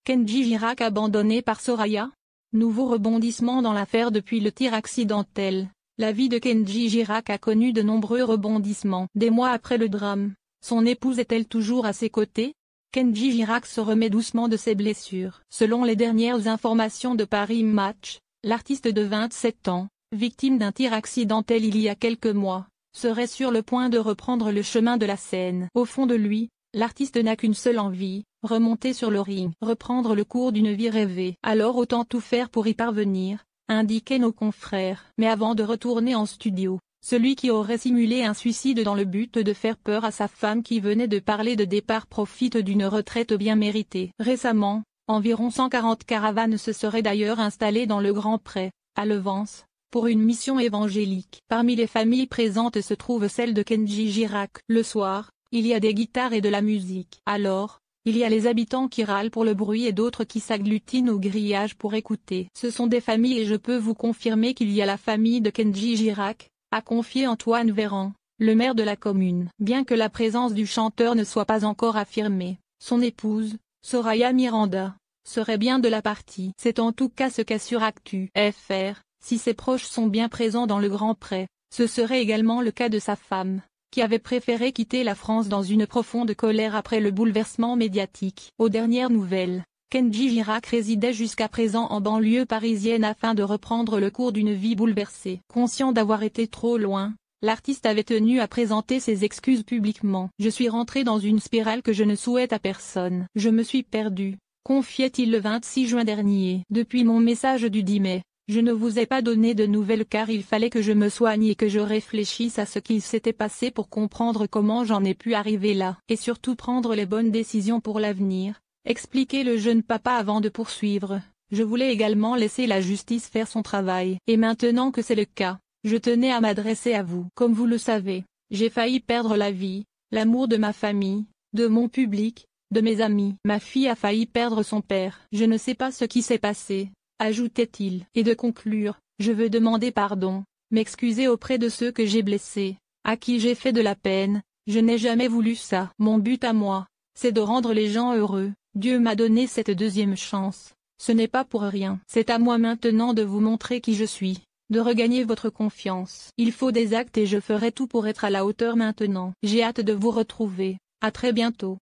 Kenji Girac abandonné par Soraya? Nouveau rebondissement dans l'affaire depuis le tir accidentel. La vie de Kenji Girac a connu de nombreux rebondissements. Des mois après le drame, son épouse est-elle toujours à ses côtés? Kenji Girac se remet doucement de ses blessures. Selon les dernières informations de Paris Match, l'artiste de 27 ans, victime d'un tir accidentel il y a quelques mois, serait sur le point de reprendre le chemin de la scène. Au fond de lui, l'artiste n'a qu'une seule envie, remonter sur le ring, reprendre le cours d'une vie rêvée. Alors autant tout faire pour y parvenir, indiquaient nos confrères. Mais avant de retourner en studio, celui qui aurait simulé un suicide dans le but de faire peur à sa femme qui venait de parler de départ profite d'une retraite bien méritée. Récemment, environ 140 caravanes se seraient d'ailleurs installées dans le Grand Pré, à Levance, pour une mission évangélique. Parmi les familles présentes se trouve celle de Kenji Girac. Le soir, il y a des guitares et de la musique. Alors, il y a les habitants qui râlent pour le bruit et d'autres qui s'agglutinent au grillage pour écouter. Ce sont des familles et je peux vous confirmer qu'il y a la famille de Kenji Girac, a confié Antoine Véran, le maire de la commune. Bien que la présence du chanteur ne soit pas encore affirmée, son épouse, Soraya Miranda, serait bien de la partie. C'est en tout cas ce qu'assure Actu.fr. Si ses proches sont bien présents dans le Grand Pré, ce serait également le cas de sa femme, qui avait préféré quitter la France dans une profonde colère après le bouleversement médiatique. Aux dernières nouvelles, Kenji Girac résidait jusqu'à présent en banlieue parisienne afin de reprendre le cours d'une vie bouleversée. Conscient d'avoir été trop loin, l'artiste avait tenu à présenter ses excuses publiquement. « Je suis rentré dans une spirale que je ne souhaite à personne. Je me suis perdu », confiait-il le 26 juin dernier. Depuis mon message du 10 mai. Je ne vous ai pas donné de nouvelles car il fallait que je me soigne et que je réfléchisse à ce qu'il s'était passé pour comprendre comment j'en ai pu arriver là. Et surtout prendre les bonnes décisions pour l'avenir, expliquait le jeune papa avant de poursuivre. Je voulais également laisser la justice faire son travail. Et maintenant que c'est le cas, je tenais à m'adresser à vous. Comme vous le savez, j'ai failli perdre la vie, l'amour de ma famille, de mon public, de mes amis. Ma fille a failli perdre son père. Je ne sais pas ce qui s'est passé, ajoutait-il. Et de conclure, je veux demander pardon, m'excuser auprès de ceux que j'ai blessés, à qui j'ai fait de la peine. Je n'ai jamais voulu ça. Mon but à moi, c'est de rendre les gens heureux. Dieu m'a donné cette deuxième chance. Ce n'est pas pour rien. C'est à moi maintenant de vous montrer qui je suis, de regagner votre confiance. Il faut des actes et je ferai tout pour être à la hauteur maintenant. J'ai hâte de vous retrouver. À très bientôt.